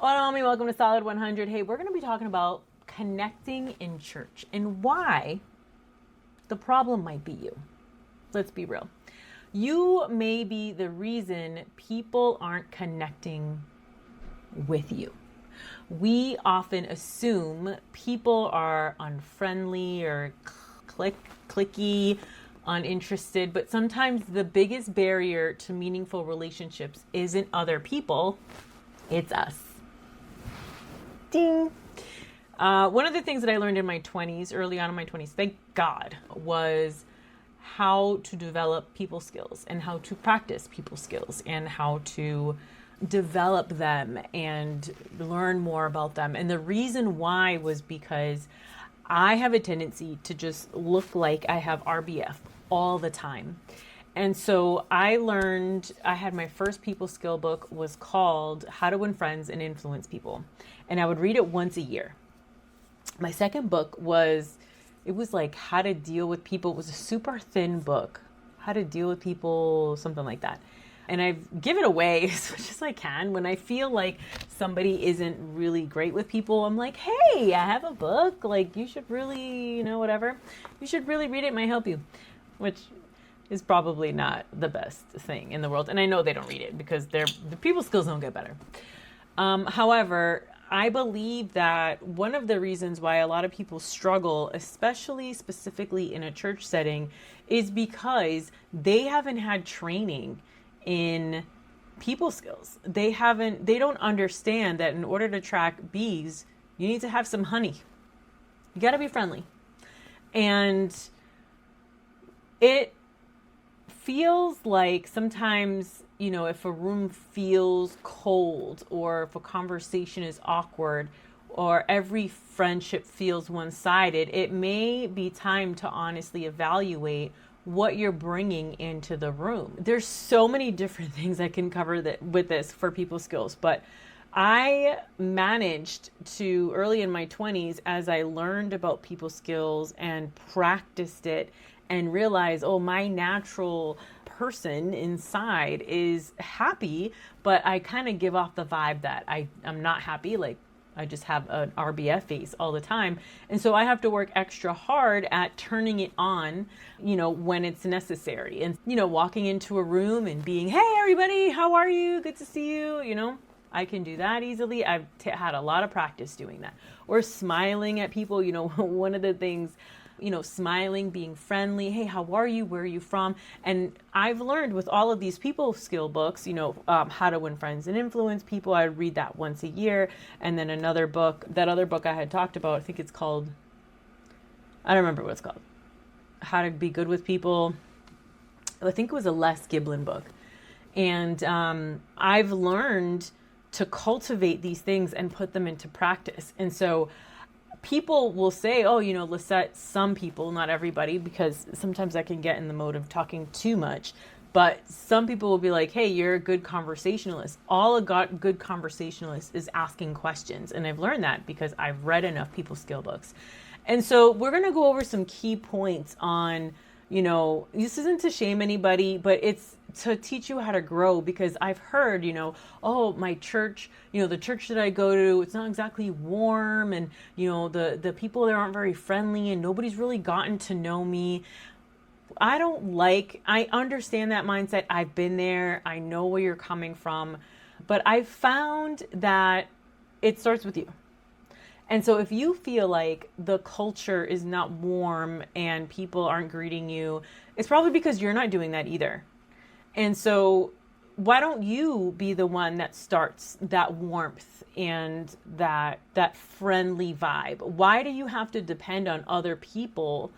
Hola, mommy. Welcome to Solid 100. Hey, we're going to be talking about connecting in church and why the problem might be you. Let's be real. You may be the reason people aren't connecting with you. We often assume people are unfriendly or clicky, uninterested, but sometimes the biggest barrier to meaningful relationships isn't other people, it's us. Ding. One of the things that I learned in my 20s, early on in my 20s, thank God, was how to develop people skills and how to practice people skills and how to develop them and learn more about them. And the reason why was because I have a tendency to just look like I have RBF all the time. And so I had my first people skill book was called How to Win Friends and Influence People. And I would read it once a year. My second book it was like How to Deal with People. It was a super thin book. How to Deal with People, something like that. And I give it away as much as I can. When I feel like somebody isn't really great with people, I'm like, hey, I have a book. Like, you should really, whatever. You should really read it. It might help you. Which is probably not the best thing in the world. And I know they don't read it because the people skills don't get better. However, I believe that one of the reasons why a lot of people struggle, especially specifically in a church setting, is because they haven't had training in people skills. They don't understand that in order to attract bees, you need to have some honey. You got to be friendly. And it feels like sometimes, if a room feels cold or if a conversation is awkward or every friendship feels one-sided, it may be time to honestly evaluate what you're bringing into the room. There's so many different things I can cover with this for people skills, but I managed to, early in my 20s, as I learned about people skills and practiced it and realized, my natural person inside is happy, but I kind of give off the vibe that I'm not happy. Like, I just have an RBF face all the time. And so I have to work extra hard at turning it on, when it's necessary. And, walking into a room and being, hey, everybody, how are you? Good to see you. I can do that easily. I've had a lot of practice doing that. Or smiling at people, one of the things, smiling, being friendly. Hey, how are you? Where are you from? And I've learned with all of these people skill books, How to Win Friends and Influence People. I read that once a year. And then another book, that other book I had talked about, I think it's called, I don't remember what it's called. How to Be Good with People. I think it was a Les Giblin book. And I've learned to cultivate these things and put them into practice. And so people will say, Lisette, some people, not everybody, because sometimes I can get in the mode of talking too much. But some people will be like, hey, you're a good conversationalist. All a good conversationalist is asking questions. And I've learned that because I've read enough people skill books. And so we're going to go over some key points on, this isn't to shame anybody, but it's to teach you how to grow, because I've heard, my church, the church that I go to, it's not exactly warm, and, the people there aren't very friendly and nobody's really gotten to know me. I understand that mindset. I've been there. I know where you're coming from, but I've found that it starts with you. And so if you feel like the culture is not warm and people aren't greeting you, it's probably because you're not doing that either. And so why don't you be the one that starts that warmth and that friendly vibe? Why do you have to depend on other people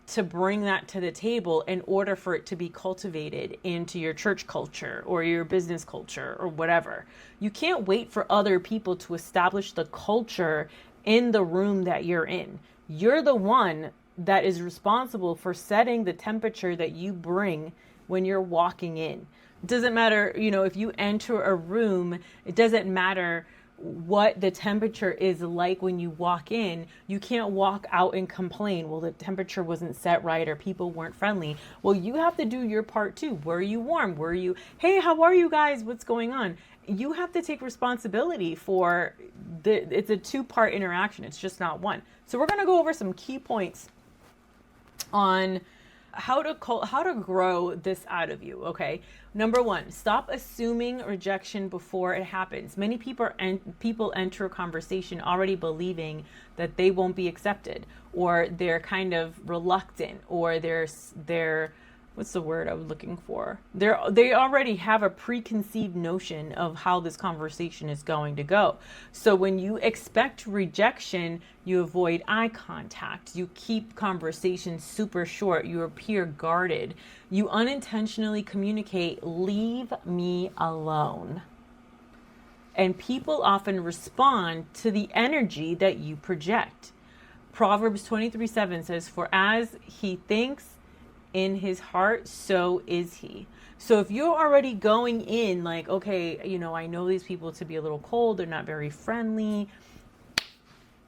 to bring that to the table in order for it to be cultivated into your church culture or your business culture or whatever? You can't wait for other people to establish the culture in the room that you're in. You're the one that is responsible for setting the temperature that you bring when you're walking in. It doesn't matter, if you enter a room, it doesn't matter what the temperature is like when you walk in. You can't walk out and complain, well, the temperature wasn't set right or people weren't friendly. Well, you have to do your part too. Were you warm? Were you, hey, how are you guys? What's going on? You have to take responsibility for it's a two-part interaction. It's just not one. So we're going to go over some key points on how to grow this out of you. Okay. Number one, stop assuming rejection before it happens. Many people enter a conversation already believing that they won't be accepted, or they're kind of reluctant, or they're what's the word I was looking for? They already have a preconceived notion of how this conversation is going to go. So when you expect rejection, you avoid eye contact. You keep conversations super short. You appear guarded. You unintentionally communicate, leave me alone. And people often respond to the energy that you project. Proverbs 23:7 says, for as he thinks in his heart, so is he. So if you're already going in like, okay, I know these people to be a little cold, they're not very friendly,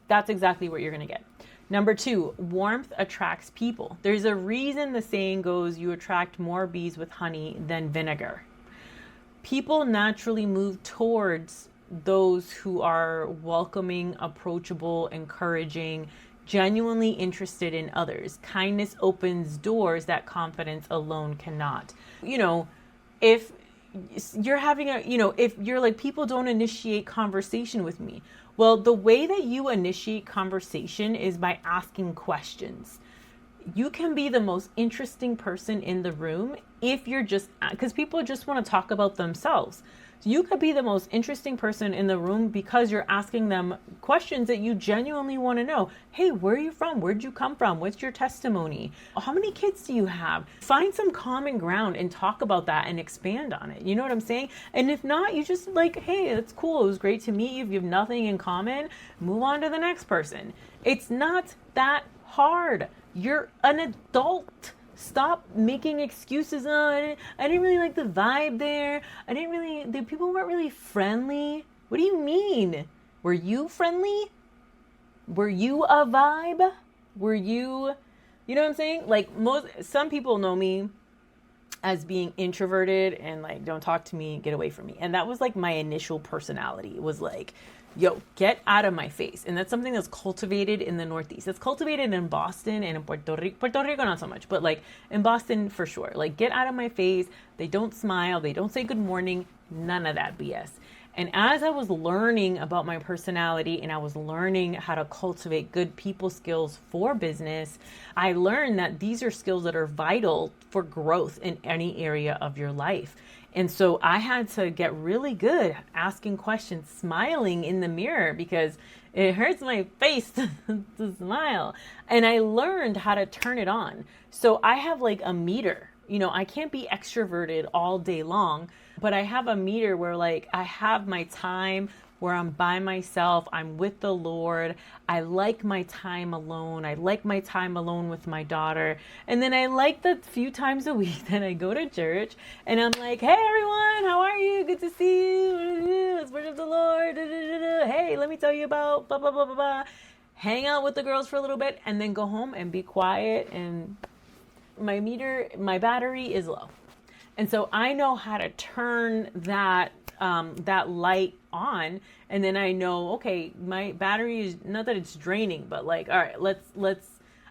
that's exactly what you're going to get. Number two, warmth attracts people. There's a reason the saying goes, you attract more bees with honey than vinegar. People naturally move towards those who are welcoming, approachable, encouraging, genuinely interested in others. Kindness opens doors that confidence alone cannot. If you're having if you're like, people don't initiate conversation with me. Well, the way that you initiate conversation is by asking questions. You can be the most interesting person in the room if you're because people just want to talk about themselves. So you could be the most interesting person in the room because you're asking them questions that you genuinely want to know. Hey, where are you from? Where'd you come from? What's your testimony? How many kids do you have? Find some common ground and talk about that and expand on it. You know what I'm saying? And if not, you just like, hey, it's cool. It was great to meet you. If you have nothing in common, move on to the next person. It's not that hard. You're an adult. Stop making excuses. I didn't really like the vibe there. The people weren't really friendly. What do you mean? Were you friendly? Were you a vibe? Were you know what I'm saying? Like some people know me as being introverted and like, don't talk to me, get away from me. And that was like my initial personality. It was like, yo, get out of my face. And that's something that's cultivated in the Northeast. It's cultivated in Boston and in Puerto Rico. Puerto Rico, not so much, but like in Boston for sure. Like, get out of my face. They don't smile. They don't say good morning. None of that BS. And as I was learning about my personality and I was learning how to cultivate good people skills for business, I learned that these are skills that are vital for growth in any area of your life. And so I had to get really good asking questions, smiling in the mirror because it hurts my face to smile. And I learned how to turn it on. So I have like a meter. I can't be extroverted all day long, but I have a meter where like I have my time where I'm by myself. I'm with the Lord. I like my time alone. I like my time alone with my daughter. And then I like the few times a week that I go to church and I'm like, hey everyone, how are you? Good to see you. Let's worship the Lord. Hey, let me tell you about blah, blah, blah, blah, blah. Hang out with the girls for a little bit and then go home and be quiet. And my battery is low. And so I know how to turn that light on, and then I know, okay, my battery is not that it's draining, but like, all right,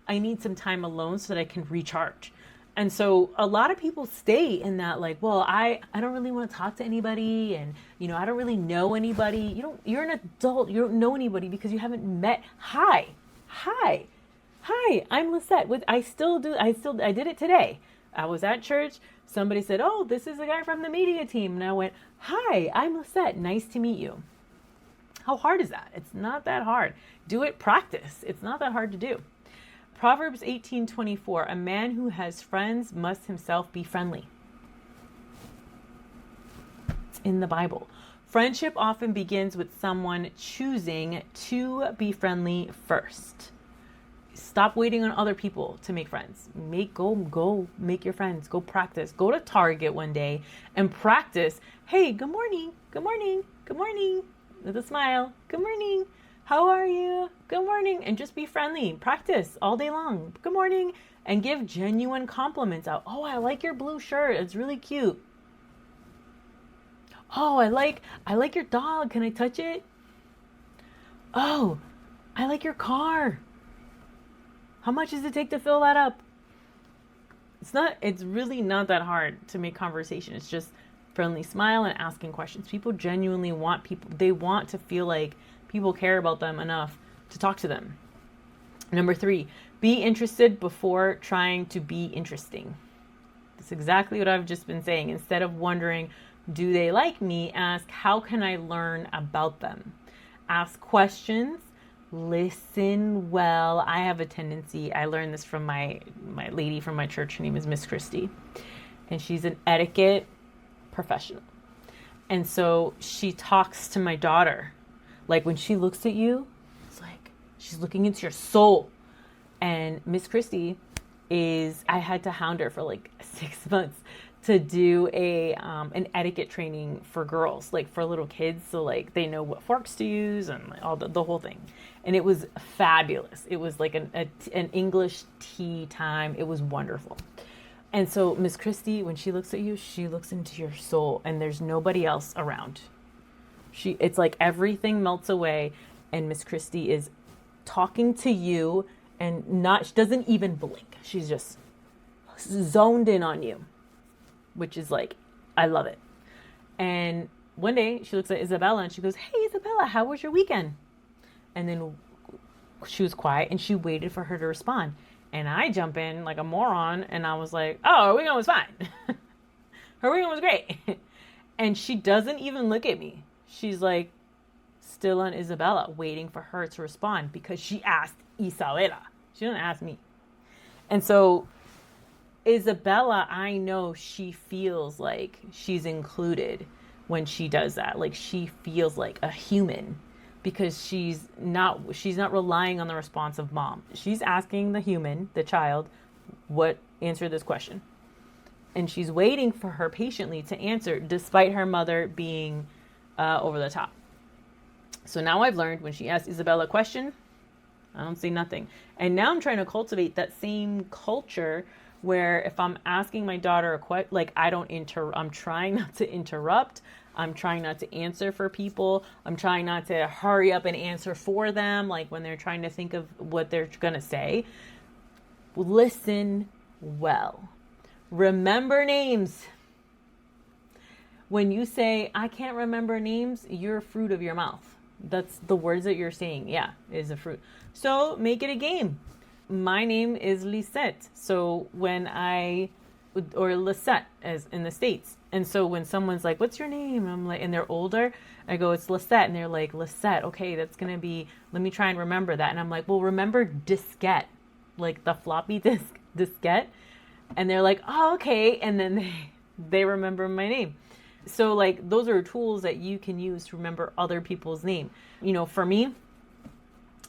I need some time alone so that I can recharge. And so a lot of people stay in that like, well, I don't really want to talk to anybody, and I don't really know anybody. You're an adult, you don't know anybody because you haven't met. Hi, I'm Lisette. I did it today. I was at church. Somebody said, oh, this is a guy from the media team. And I went, hi, I'm Lisette. Nice to meet you. How hard is that? It's not that hard. Do it, practice. It's not that hard to do. Proverbs 18:24, a man who has friends must himself be friendly. It's in the Bible. Friendship often begins with someone choosing to be friendly first. Stop waiting on other people to make friends. Go make your friends. Go practice. Go to Target one day and practice. Hey, good morning. Good morning. Good morning. with a smile. Good morning. How are you? Good morning. And just be friendly. Practice all day long. Good morning. And give genuine compliments out. Oh, I like your blue shirt. It's really cute. Oh, I like your dog. Can I touch it? Oh, I like your car. How much does it take to fill that up? It's really not that hard to make conversation. It's just friendly smile and asking questions. People genuinely they want to feel like people care about them enough to talk to them. Number 3, be interested before trying to be interesting. That's exactly what I've just been saying. Instead of wondering, do they like me? Ask, how can I learn about them? Ask questions. Listen well. I have a tendency, I learned this from my lady from my church. Her name is Miss Christie. And she's an etiquette professional. And so she talks to my daughter. Like when she looks at you, it's like she's looking into your soul. And Miss Christie I had to hound her for like 6 months to do an etiquette training for girls, like for little kids. So like they know what forks to use and all the whole thing. And it was fabulous. It was like an English tea time. It was wonderful. And so Miss Christie, when she looks at you, she looks into your soul and there's nobody else around. It's like everything melts away and Miss Christie is talking to you and she doesn't even blink. She's just zoned in on you, which is like, I love it. And one day she looks at Isabella and she goes, hey, Isabella, how was your weekend? And then she was quiet and she waited for her to respond. And I jump in like a moron and I was like, oh, her weekend was fine. Her weekend was great. And she doesn't even look at me. She's like still on Isabella, waiting for her to respond because she asked Isabella. She didn't ask me. And so Isabella, I know she feels like she's included when she does that. Like she feels like a human because she's not relying on the response of mom. She's asking the human, the child, answer this question. And she's waiting for her patiently to answer despite her mother being over the top. So now I've learned when she asks Isabella a question, I don't say nothing. And now I'm trying to cultivate that same culture where if I'm asking my daughter a question, like I'm trying not to interrupt. I'm trying not to answer for people. I'm trying not to hurry up and answer for them. Like when they're trying to think of what they're going to say. Listen well. Remember names. When you say, I can't remember names, you're a fruit of your mouth. That's the words that you're saying. Yeah, is a fruit. So make it a game. My name is Lisette. So or Lisette as in the States. And so when someone's like, what's your name? I'm like, and they're older, I go, it's Lisette. And they're like, Lisette. Okay, that's going to be, let me try and remember that. And I'm like, well, remember diskette, like the floppy diskette. And they're like, oh, okay. And then they remember my name. So like those are tools that you can use to remember other people's name. You know, for me,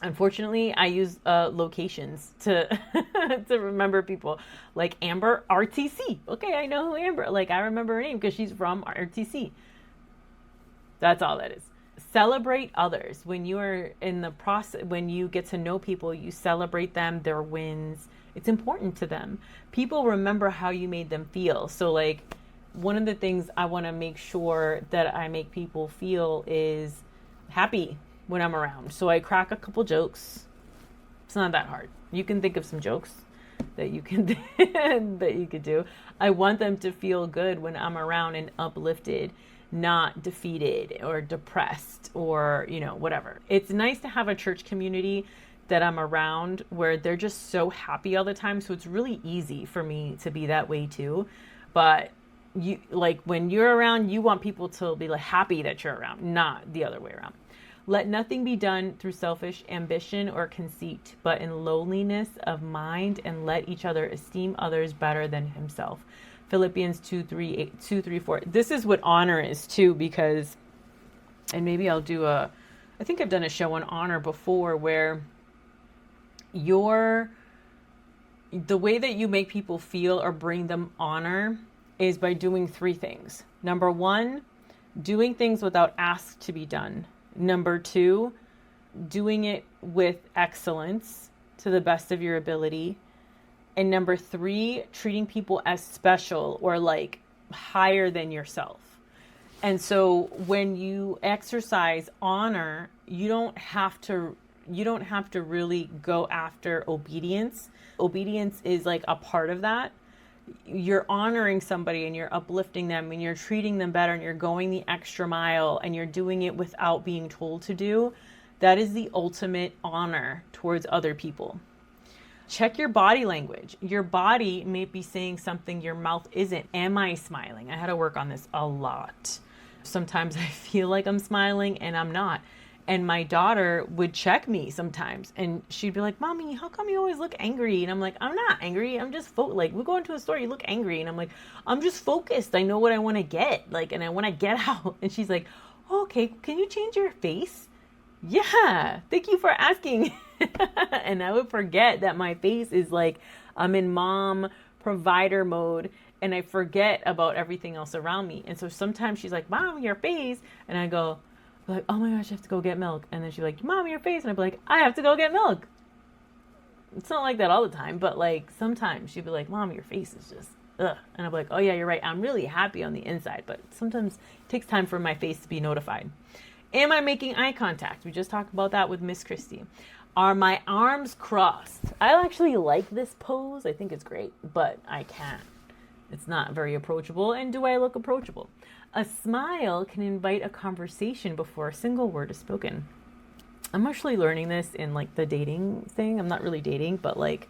unfortunately, I use locations to to remember people. Like Amber, RTC. Okay, I know who Amber. Like I remember her name because she's from RTC. That's all that is. Celebrate others. When you are in the process, when you get to know people, you celebrate them, their wins. It's important to them. People remember how you made them feel. So like one of the things I want to make sure that I make people feel is happy when I'm around. So I crack a couple jokes. It's not that hard. You can think of some jokes that you can that you could do. I want them to feel good when I'm around and uplifted, not defeated or depressed or, whatever. It's nice to have a church community that I'm around where they're just so happy all the time. So it's really easy for me to be that way too. But when you're around, you want people to be like happy that you're around, not the other way around. Let nothing be done through selfish ambition or conceit, but in lowliness of mind, and let each other esteem others better than himself. Philippians 2:3-4. This is what honor is too, because, and maybe I'll do I think I've done a show on honor before where the way that you make people feel or bring them honor is by doing 3 things. Number 1, doing things without ask to be done. Number 2, doing it with excellence to the best of your ability. And number 3, treating people as special or like higher than yourself. And so when you exercise honor, you don't have to really go after obedience. Obedience is like a part of that. You're honoring somebody and you're uplifting them and you're treating them better and you're going the extra mile and you're doing it without being told to do. That is the ultimate honor towards other people. Check your body language. Your body may be saying something your mouth isn't. Am I smiling? I had to work on this a lot. Sometimes I feel like I'm smiling and I'm not. And my daughter would check me sometimes and she'd be like, Mommy, how come you always look angry? And I'm like, I'm not angry. I'm just like, we go into a store, you look angry. And I'm like, I'm just focused. I know what I want to get. Like, and I want to get out. And she's like, oh, okay, can you change your face? Yeah, thank you for asking. And I would forget that my face is like, I'm in mom provider mode and I forget about everything else around me. And so sometimes she's like, Mom, your face. And I go, like, oh my gosh, I have to go get milk. And then she's like, Mom, your face. And I'd be like, I have to go get milk. It's not like that all the time, but like sometimes she'd be like, Mom, your face is just, ugh. And I'd be like, oh yeah, you're right. I'm really happy on the inside, but sometimes it takes time for my face to be notified. Am I making eye contact? We just talked about that with Miss Christie. Are my arms crossed? I actually like this pose. I think it's great, but I can't. It's not very approachable. And do I look approachable? A smile can invite a conversation before a single word is spoken. I'm actually learning this in like the dating thing. I'm not really dating, but like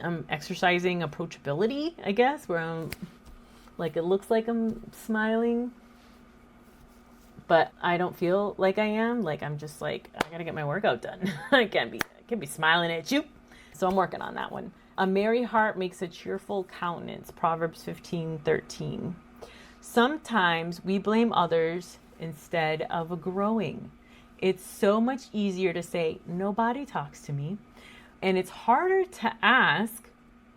I'm exercising approachability, I guess, where I'm like, it looks like I'm smiling, but I don't feel like I am. Like, I'm just like, I gotta get my workout done. I can't be smiling at you. So I'm working on that one. A merry heart makes a cheerful countenance. Proverbs 15:13. Sometimes we blame others instead of growing. It's so much easier to say, nobody talks to me. And it's harder to ask,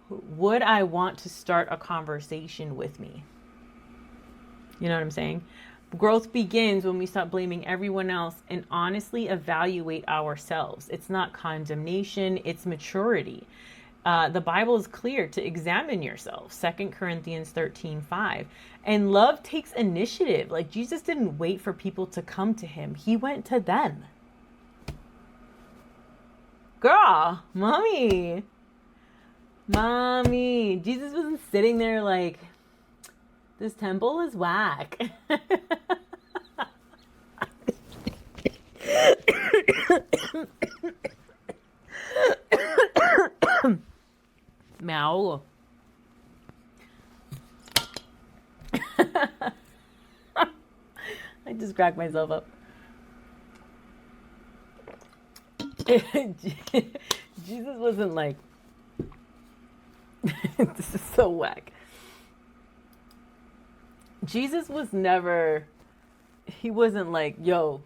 would I want to start a conversation with me? You know what I'm saying? Growth begins when we stop blaming everyone else and honestly evaluate ourselves. It's not condemnation, it's maturity. The Bible is clear to examine yourself. 2 Corinthians 13:5. And love takes initiative. Like, Jesus didn't wait for people to come to him. He went to them. Girl, mommy. Jesus wasn't sitting there like, this temple is whack. Meow. I just cracked myself up. Jesus wasn't like, this is so whack. Jesus was never, he wasn't like, yo,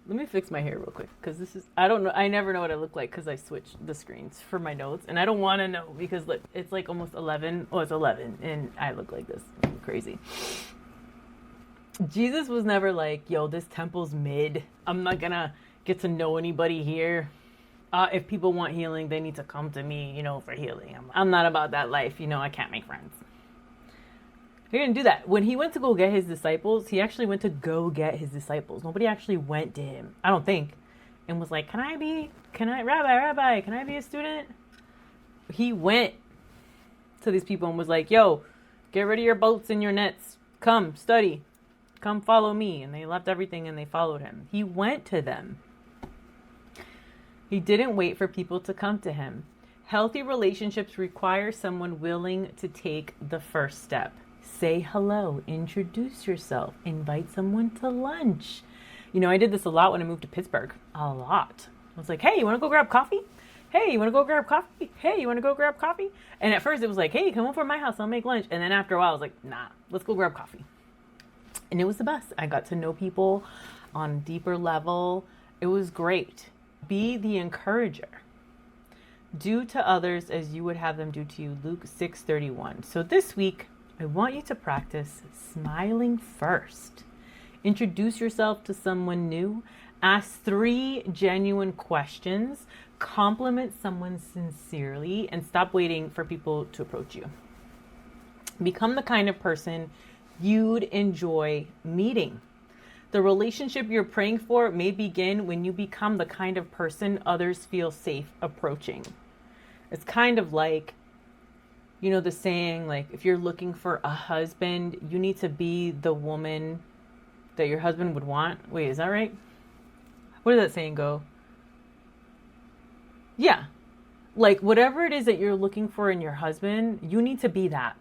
let me fix my hair real quick. Because this is, I don't know, I never know what I look like because I switched the screens for my notes. And I don't want to know because look, it's like almost 11. Oh, it's 11. And I look like this. I'm crazy. Jesus was never like, yo, this temple's mid. I'm not going to get to know anybody here. If people want healing, they need to come to me, for healing. I'm not about that life. I can't make friends. He didn't do that. When he went to go get his disciples, he actually went to go get his disciples. Nobody actually went to him, I don't think, and was like, Rabbi, can I be a student? He went to these people and was like, yo, get rid of your boats and your nets. Come study. Come follow me. And they left everything and they followed him. He went to them. He didn't wait for people to come to him. Healthy relationships require someone willing to take the first step. Say hello, introduce yourself, invite someone to lunch. I did this a lot when I moved to Pittsburgh. A lot. I was like, hey, you want to go grab coffee? Hey, you want to go grab coffee? Hey, you want to go grab coffee? And at first it was like, hey, come over to my house, I'll make lunch. And then after a while I was like, nah, let's go grab coffee. And it was the best. I got to know people on a deeper level. It was great. Be the encourager. Do to others as you would have them do to you. Luke 6:31. So this week, I want you to practice smiling first. Introduce yourself to someone new. Ask 3 genuine questions. Compliment someone sincerely and stop waiting for people to approach you. Become the kind of person you'd enjoy meeting. The relationship you're praying for may begin when you become the kind of person others feel safe approaching. It's kind of like, the saying, like, if you're looking for a husband, you need to be the woman that your husband would want. Wait, is that right? Where does that saying go? Yeah. Like, whatever it is that you're looking for in your husband, you need to be that.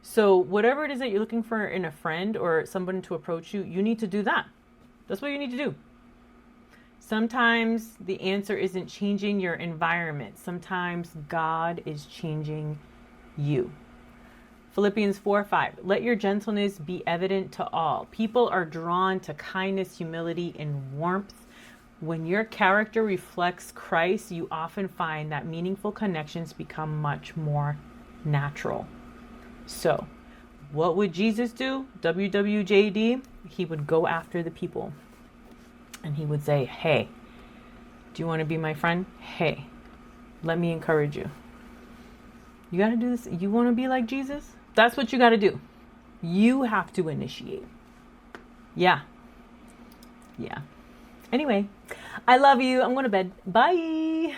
So whatever it is that you're looking for in a friend or someone to approach you, you need to do that. That's what you need to do. Sometimes the answer isn't changing your environment. Sometimes God is changing you. Philippians 4:5. Let your gentleness be evident to all. People are drawn to kindness, humility, and warmth. When your character reflects Christ, you often find that meaningful connections become much more natural. So, what would Jesus do? WWJD, he would go after the people. And he would say, hey, do you want to be my friend? Hey, let me encourage you. You got to do this. You want to be like Jesus? That's what you got to do. You have to initiate. Yeah. Anyway, I love you. I'm going to bed. Bye.